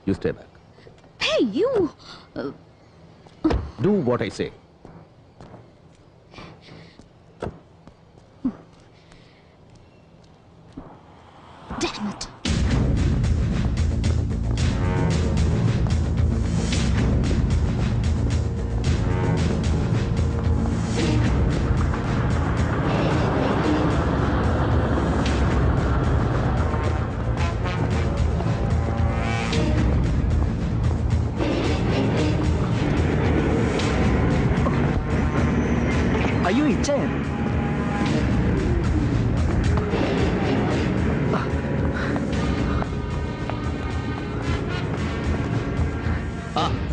You stay back. Hey, you! Do what I say. Damn it! അയ്യോ ഇച്ഛേ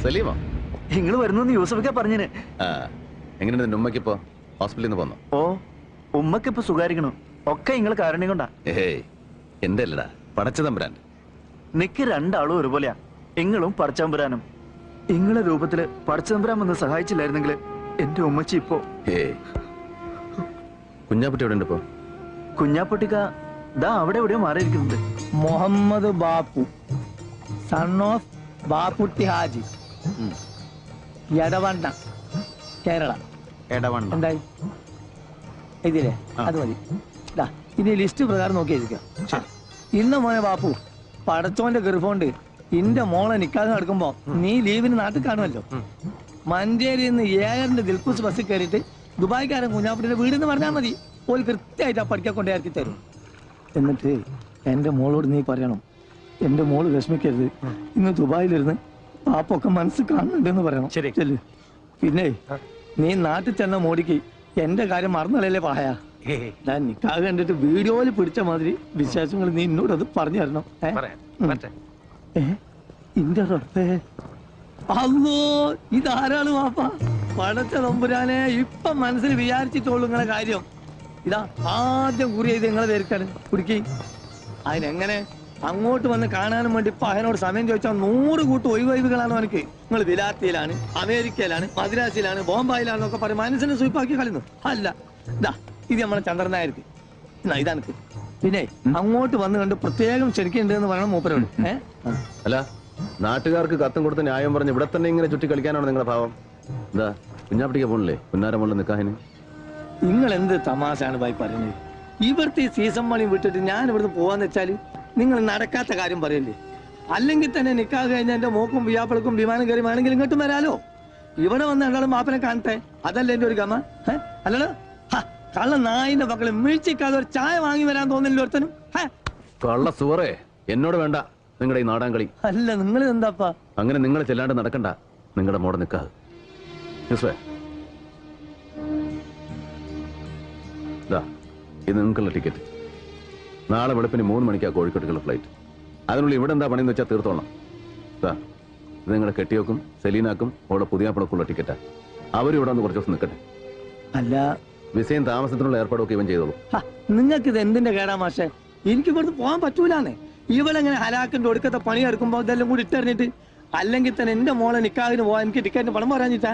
സലീമോ നിങ്ങൾ വരുന്നു യൂസഫൊക്കെ പറഞ്ഞിന്. എങ്ങനെയുണ്ട് നിന്റെ ഉമ്മക്കിപ്പോ ഹോസ്പിറ്റലിൽ നിന്ന് പോന്നോ? ഓ ഉമ്മക്കിപ്പോ സുഖാരിക്കണു. ഒക്കെ നിങ്ങൾ കാരണി കൊണ്ടാ. ഏയ് എന്റെ അല്ലടാ, പടച്ച തമ്പുരാൻ. നിക്ക് രണ്ടാളും ഒരുപോലെയാ. ഇങ്ങളും പടച്ചതമ്പുരാനും. ഇങ്ങളെ രൂപത്തില് പടച്ചതമ്പുരാൻ വന്ന് സഹായിച്ചില്ലായിരുന്നെങ്കിൽ എന്റെ ഉമ്മച്ചി ഇപ്പോ. ഏയ് കുഞ്ഞാപ്പുട്ടി എവിടെ ഉണ്ട് ഇപ്പോ? കുഞ്ഞാപ്പൊട്ടിക്ക ദാ അവിടെ എവിടെയോ മാറിയിരിക്കുന്നുണ്ട്. Muhammad Bappu, son of Bapputty Haji, Edavanna, Kerala. എന്തായി ഇതില്ലേ? അത് മതി. ഇനി ലിസ്റ്റ് പ്രകാരം നോക്കി എഴുതിക്കാം. ഇന്ന മോനെ ബാപ്പു, പടച്ചോന്റെ ഗർഭമുണ്ട് ഇന്റെ മോളെ നിക്കാതെ നടക്കുമ്പോ നീ ലീവിന് നാട്ടിൽ കാണുമല്ലോ. മഞ്ചേരിയിൽ നിന്ന് ഏഴറിന്റെ ദിൽക്കുസ് ബസ്സിൽ കയറിയിട്ട് ദുബായ്ക്കാരൻ കുഞ്ഞാപ്പുട്ടിയുടെ വീടെന്ന് പറഞ്ഞാൽ മതി. ഓല് കൃത്യമായിട്ട് ആ പഠിക്കാൻ കൊണ്ടേ ഇറക്കി തരും. എന്നിട്ട് എന്റെ മോളോട് നീ പറയണം, എന്റെ മോള് വിഷമിക്കരുത്, ഇന്ന് ദുബായിലിരുന്ന് പാപ്പൊക്കെ മനസ്സ് കാണുന്നുണ്ടെന്ന് പറയണം. ശരി. പിന്നെ നീ നാട്ടിൽ ചെന്ന മോടിക്ക് എന്റെ കാര്യം മറന്നല്ലേ പായ. ഞാൻ നിക്കാതെ കണ്ടിട്ട് വീഡിയോയിൽ പിടിച്ച മാതിരി വിശേഷങ്ങൾ നീ എന്നോട് അത് പറഞ്ഞു തരണം. ഇന്റെ റബ്ബേ, അല്ലോ ഇതാരാണ് വാപ്പ? പടച്ച തമ്പുരാനെ, ഇപ്പൊ മനസ്സിൽ വിചാരിച്ചിട്ടുള്ളൂ നിങ്ങളെ കാര്യം. ഇതാ ആദ്യം കുറി ചെയ്ത് നിങ്ങളെ പേർക്കാണ് കുടിക്കി. അതിനെങ്ങനെ അങ്ങോട്ട് വന്ന് കാണാനും വേണ്ടി ഇപ്പൊ അതിനോട് സമയം ചോദിച്ചാൽ 100 കൂട്ട് ഒഴിവൊഴിവുകളാണ് എനിക്ക്. നിങ്ങൾ വിലാത്തിയിലാണ്, അമേരിക്കയിലാണ്, മദ്രാസിലാണ്, ബോംബായിലാണെന്നൊക്കെ പറയും മനസ്സിനെ സൂപ്പാക്കി കളിന്നു. അല്ല ഇതാ ഇത് നമ്മളെ ചന്ദ്രനായിരിക്കും. ഇതാനക്ക് പിന്നെ അങ്ങോട്ട് വന്ന് കണ്ട് പ്രത്യേകം ക്ഷണിക്കുന്നുണ്ട് പറയണം മൂപ്പരോട്. അല്ല, നാട്ടുകാർക്ക് കത്തും കൊടുത്ത് ന്യായം പറഞ്ഞ് ഇവിടെ തന്നെ ഇങ്ങനെ ചുറ്റി കളിക്കാനാണ് നിങ്ങളുടെ ഭാവം? എന്താ കുഞ്ഞാപ്പിട്ടിക്ക് പോണില്ലേ പുന്നാരമുള്ള നിക്കാഹിന്? നിങ്ങൾ എന്ത് തമാശാണ് ഭായി പറയുന്നത്? ഇവിടുത്തെ ഈ സീസൺ മണി വിട്ടിട്ട് ഞാൻ ഇവിടുന്ന് പോവാന്ന് വെച്ചാല് നിങ്ങൾ നടക്കാത്ത കാര്യം പറയല്ലേ? അല്ലെങ്കിൽ തന്നെ നിക്കാഹ് കഴിഞ്ഞ എന്റെ മോക്കും വിയാപ്പിളക്കും വിമാനം കയറി വേണമെങ്കിലും ഇങ്ങോട്ടും വരാലോ. ഇവിടെ വന്ന് രണ്ടാളും മാപ്പനെ കാണട്ടെ, അതല്ലേ എന്റെ ഒരു ഗമ? അല്ലല്ലോ കള്ള നായിന്റെ മക്കളെ വീഴ്ചക്കാതെ ഒരു ചായ വാങ്ങി വരാൻ തോന്നില്ല ഒരുത്തനും. കള്ള സുവറേ, എന്നോട് വേണ്ട നിങ്ങളുടെ ഈ നാടാൻ കളി. അല്ല നിങ്ങൾ എന്താപ്പാ അങ്ങനെ നിങ്ങൾ ചെല്ലാണ്ട് നടക്കണ്ട നിങ്ങളുടെ മോടെ നിക്കാഹ്. ഇത് നിങ്ങൾക്കുള്ള ടിക്കറ്റ്. നാളെ വെളുപ്പിന് 3 മണിക്കാ കോഴിക്കോട്ടേക്കുള്ള ഫ്ലൈറ്റ്. അതിനുള്ളിൽ ഇവിടെ എന്താ പണിയെന്ന് വെച്ചാൽ തീർത്തോണം. ഇത് നിങ്ങളുടെ കെട്ടിയോക്കും സെലീനാക്കും അവളുടെ പുതിയാപ്പിളക്കുള്ള ടിക്കറ്റാ. അവരും ഇവിടെ വന്ന് കുറച്ച് ദിവസം നിൽക്കട്ടെ. അല്ല വിസയും താമസത്തിനുള്ള ഏർപ്പാടൊക്കെ ഇവൻ ചെയ്തോളൂ. നിങ്ങൾക്ക് ഇത് എന്തിന്റെ കേടാ മാഷെ? എനിക്ക് ഇവിടുന്ന് പോകാൻ പറ്റൂലാന്നേ. ഇവളെങ്ങനെ ഹലാക്കിന്റെ ഒടുക്കത്തെ പണി എടുക്കുമ്പോ ഇതെല്ലാം കൂടി ഇട്ടെറിഞ്ഞിട്ട്, അല്ലെങ്കിൽ തന്നെ എന്റെ മോളെ നിക്കാഹിന് പോവാൻ എനിക്ക് ടിക്കറ്റിന് പണം പറയാഞ്ഞിട്ടാ?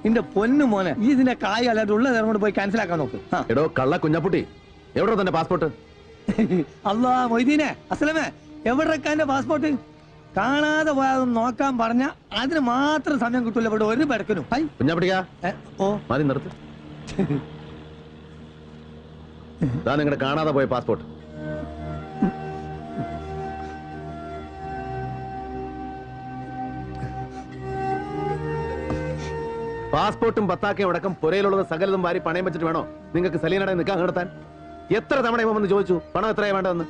എന്റെ പൊന്നു മോനെ, ഈ ഇതിന്റെ കായ് അല്ലാതെ ഉള്ള നേരം കൊണ്ട് പോയി ക്യാൻസൽ ആക്കാൻ നോക്ക്. എടോ കള്ള കുഞ്ഞാപ്പുട്ടി, എവിടെ തന്റെ പാസ്പോർട്ട്? അല്ലാ മൊയ്തീനെ, അസ്ലമേ, എവിടെക്കാന്റെ പാസ്പോർട്ട്? കാണാതെ പോയാതൊന്നും നോക്കാൻ പറഞ്ഞ അതിന് മാത്രം സമയം കിട്ടൂല ഇവിടെ ഒരു പെടക്കനും. കുഞ്ഞാപ്പുട്ടിക്കാ, ഓ മതി നിർത്ത്. നിങ്ങളുടെ കാണാതെ പോയ പാസ്പോർട്ട്. പാസ്പോർട്ടും പത്താക്കയും അടക്കം പുരയിലുള്ളത് സകലതും വാരി പണയം വെച്ചിട്ട് വേണോ നിങ്ങൾക്ക് സലീനയുടെ നിക്കാഹ് നടത്താൻ? എത്ര തവണ ഇവൻ വന്ന് ചോദിച്ചു പണം എത്രയാ വേണ്ടതെന്ന്?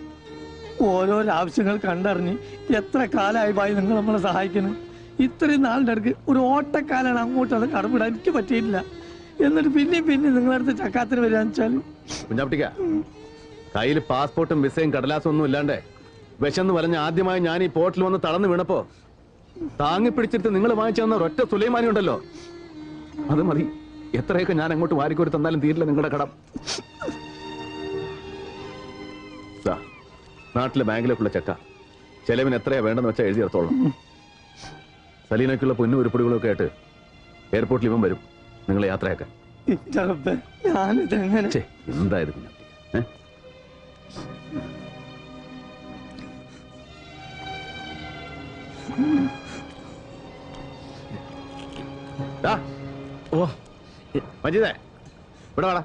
ഓരോരോ ആവശ്യങ്ങൾ കണ്ടറിഞ്ഞ് എത്ര കാലമായി ഭായി നിങ്ങൾ നമ്മളെ സഹായിക്കുന്നു. ഇത്രയും നാളിന്റെ അടുക്ക് ഒരു ഓട്ടക്കാലാണ് അങ്ങോട്ട് അത് കടമിടാൻ എനിക്ക് പറ്റിയിട്ടില്ല. എന്നിട്ട് പിന്നെ നിങ്ങളടുത്ത് ചക്കാത്തിന് വരികയെന്ന് വെച്ചാല് കുഞ്ഞാപ്പിട്ടിക്ക, കയ്യിൽ പാസ്പോർട്ടും വിസയും കടലാസും ഒന്നും ഇല്ലാണ്ടേ വിശന്ന് വലഞ്ഞ ആദ്യമായി ഞാൻ ഈ പോർട്ടിൽ വന്ന് തളർന്നു വീണപ്പോ താങ്ങി പിടിച്ചിട്ട് നിങ്ങൾ വാങ്ങിച്ചു തന്ന ഒരൊറ്റ സുലൈമാനി ഉണ്ടല്ലോ, അത് മതി. എത്രയൊക്കെ ഞാൻ അങ്ങോട്ട് വാരിക്കോരി തന്നാലും തീരില്ല നിങ്ങളുടെ കടം. നാട്ടിലെ ബാങ്കിലേക്കുള്ള ചെക്ക ചെലവിന് എത്രയാ വേണ്ടെന്ന് വെച്ചാൽ എഴുതി എടുത്തോളാം. സലീനയ്ക്കുള്ള പൊന്നും ഉരുപ്പടികളും ഒക്കെ ആയിട്ട് എയർപോർട്ടിൽ ഇവൻ വരും നിങ്ങളെ യാത്രയാക്കാൻ. എന്തായത് കുഞ്ഞാ? ഓ മജീദേ ഇവിടെ വാടാ.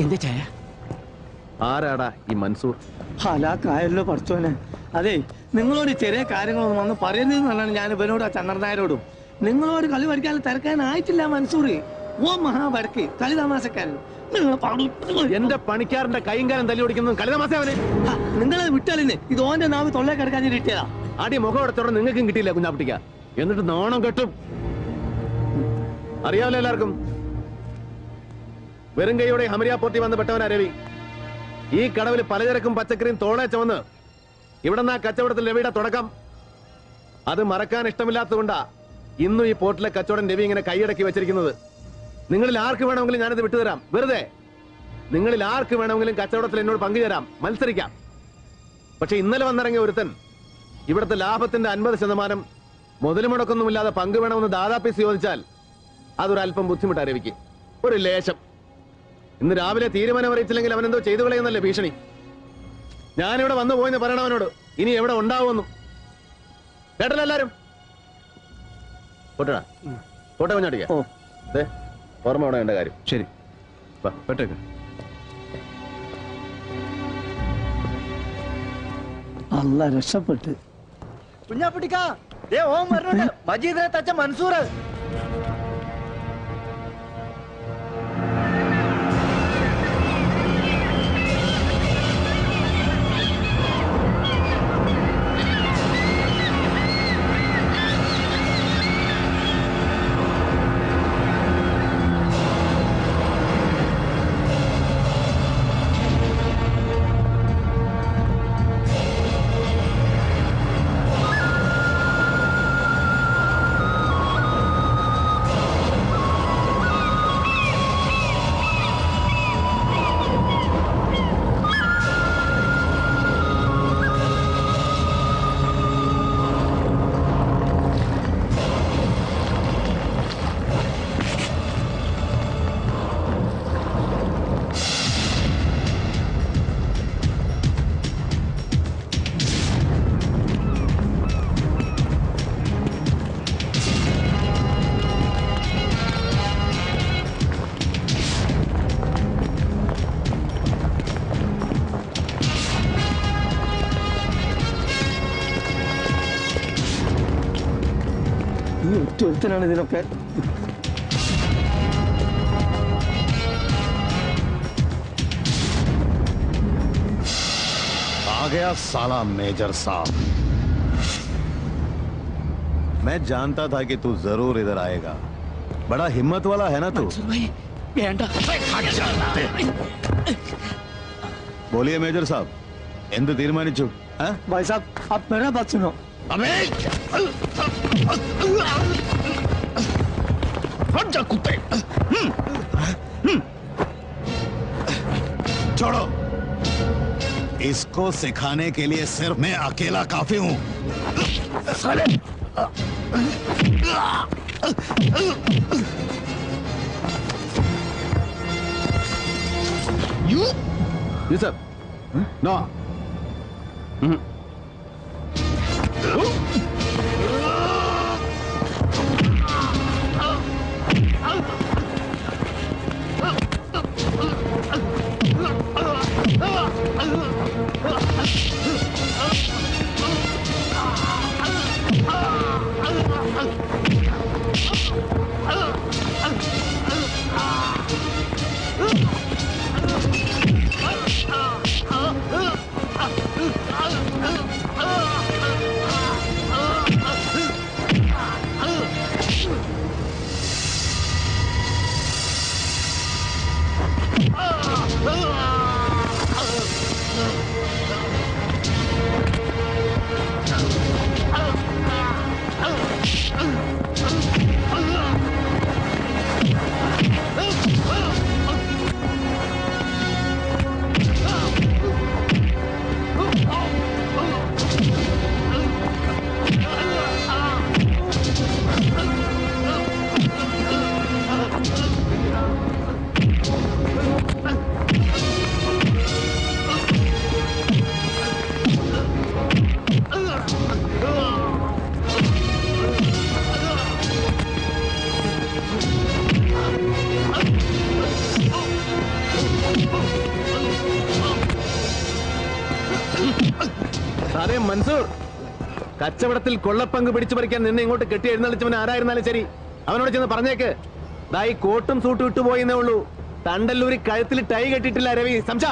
എന്താ ചായ? ആരാടാ ഈ മൻസൂർ? ഹലാക്കായല്ലോ പഠിച്ചോനെ. അതെ, നിങ്ങളോട് ചെറിയ കാര്യങ്ങളൊന്നും വന്ന് പറയരുതെന്നാണ് ഞാൻ ഇവനോട് ആ ചന്ദ്രനായരോടും. നിങ്ങളോട് കളി പഠിക്കാൻ തിരക്കാനായിട്ടില്ല മൻസൂർ. ഓ മഹാവരക്ക് കളി തമാശക്കാരൻ. എന്റെ പണിക്കാരന്റെ കൈയും കാലം തല്ലി ഓടിക്കുന്നത് കളിതമാസ അവന്. നിങ്ങളെ വിട്ടാലിന്നെ ഇത് ഓന്റെ നാവ് തൊള്ളേ കിടക്കാൻ കിട്ടിയതാ. ആദ്യ മുഖം എടുത്തോടെ നിങ്ങൾക്കും കിട്ടിയില്ല കുഞ്ഞാപ്പിട്ടിക്ക. എന്നിട്ട് നാണം കെട്ടും. അറിയാമല്ലോ എല്ലാവർക്കും. വെറും കൈയോടെ ഹമരിയാപ്പോർട്ടി വന്ന് പെട്ടവനാ രവി. ഈ കടവിൽ പലചരക്കും പച്ചക്കറിയും തോളെ ചുവന്ന് ഇവിടെ നിന്ന് ആ കച്ചവടത്തിൽ രവിയുടെ തുടക്കം. അത് മറക്കാൻ ഇഷ്ടമില്ലാത്തതുകൊണ്ടാ ഇന്നും ഈ പോർട്ടിലെ കച്ചവടം രവി ഇങ്ങനെ കൈയടക്കി വെച്ചിരിക്കുന്നത്. നിങ്ങളിൽ ആർക്ക് വേണമെങ്കിലും ഞാനത് വിട്ടുതരാം. വെറുതെ നിങ്ങളിൽ ആർക്ക് വേണമെങ്കിലും കച്ചവടത്തിൽ എന്നോട് പങ്കുചേരാം, മത്സരിക്കാം. പക്ഷെ ഇന്നലെ വന്നിറങ്ങിയ ഒരുത്തൻ ഇവിടുത്തെ ലാഭത്തിന്റെ 50% മുതൽ മുടക്കൊന്നുമില്ലാതെ പങ്ക് വേണമെന്ന് ദാദാപ്പീസ് ചോദിച്ചാൽ അതൊരല്പം ബുദ്ധിമുട്ടാ രവിക്ക്. ഒരു ലേശം. ഇന്ന് രാവിലെ തീരുമാനം അറിയിച്ചില്ലെങ്കിൽ അവനെന്തോ ചെയ്തു കളയുന്നല്ലേ ഭീഷണി. ഞാനിവിടെ വന്നു പോയെന്ന് പറയണവനോട്. ഇനി എവിടെ ഉണ്ടാവുമെന്നും കേട്ടല്ലോ എല്ലാരും. പോട്ടടാ, പോട്ടെ കുഞ്ഞാട്ടിക്ക. ഓർമ്മ വേണം എന്റെ കാര്യം. ശരി, പെട്ടേക്ക്. അല്ല രക്ഷപ്പെട്ട്. കുഞ്ഞാപ്പിട്ടിക്കാ, ഓം പറഞ്ഞോണ്ട് മജീദിനെ തച്ച മൻസൂർ. ഒരുത്തനാണ് ഇതിനൊക്കെ. आ गया साला मेजर साहब। मैं जानता था कि तू जरूर इधर आएगा। बड़ा हिम्मत वाला है ना तू। बोलिए मेजर साहब, എന്ത് തീരുമാനിച്ചു? भाई साहब, आप मेरा बात सुनो. हट जा कुत्ते। छोड़ो। इसको सिखाने के लिए सिर्फ मैं अकेला काफी हूं। यूसुफ, नो. സാറേ മൻസൂർ, കച്ചവടത്തിൽ കൊള്ളപ്പങ്ക് പിടിച്ചു പറിക്കാൻ നിന്നെ ഇങ്ങോട്ട് കെട്ടി എഴുന്നള്ളിച്ചവൻ ആരായിരുന്നാലും ശരി, അവനോട് ചെന്ന് പറഞ്ഞേക്ക്, ദാ ഈ കോട്ടും സൂട്ടും ഇട്ടുപോയെന്നേ ഉള്ളൂ, തണ്ടല്ലൂരി കഴുത്തിൽ ടൈ കെട്ടിട്ടില്ല രവി, സംസാ.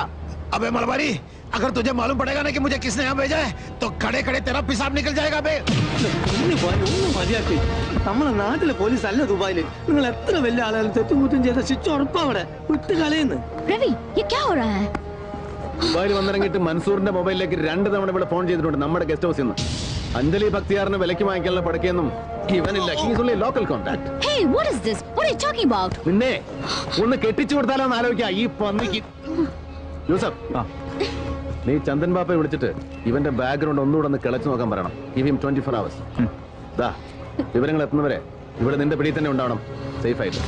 अबे मलबारी, अगर तुझे मालूम पड़ेगा ना कि मुझे किसने यहाँ भेजा है तो खड़े खड़े तेरा पेशाब निकल जाएगा बे। ഒന്നും മതിയാക്കി. നമ്മളെ നാട്ടിലെ പോലീസ് അല്ല ദുബായില്. നിങ്ങൾ എത്ര വലിയ ആളുകൾ തെറ്റുകുറ്റം ചെയ്ത ശിക്ഷ ഉറപ്പാ അവിടെ വിട്ട് കളയുന്നു. रवि ये क्या हो रहा है? ദുബായിൽ വന്നിറങ്ങിയിട്ട് മൻസൂറിന്റെ മൊബൈലിലേക്ക് 2 തവണ ഇവിടെ ഫോൺ ചെയ്തിട്ടുണ്ട് നമ്മുടെ ഗസ്റ്റ് ഹൗസിൽ നിന്ന്. അഞ്ജലി ഭക്തിയാറിന് വിലക്ക് വാങ്ങിക്കാനുള്ള പടക്കൊന്നും ഇവനില്ല. He's only local contact. Hey, what is this? What are you talking about? നിന്നെ ഒന്ന് കെട്ടിച്ചു കൊടുത്താലോ എന്ന് ആലോചിക്കാം ഈ പന്നിക്ക്. യൂസഫ്, നീ ചന്ദൻ ബാപ്പയെ വിളിച്ചിട്ട് ഇവന്റെ ബാക്ക്ഗ്രൗണ്ട് ഒന്നുകൂടെ ഒന്ന് കിളച്ചു നോക്കാൻ പറയണം. Give him 24 hours. ദാ വിവരങ്ങൾ എത്തുന്നവരെ ഇവിടെ നിന്റെ പിടിയിൽ തന്നെ ഉണ്ടാവണം, സേഫ് ആയിട്ട്.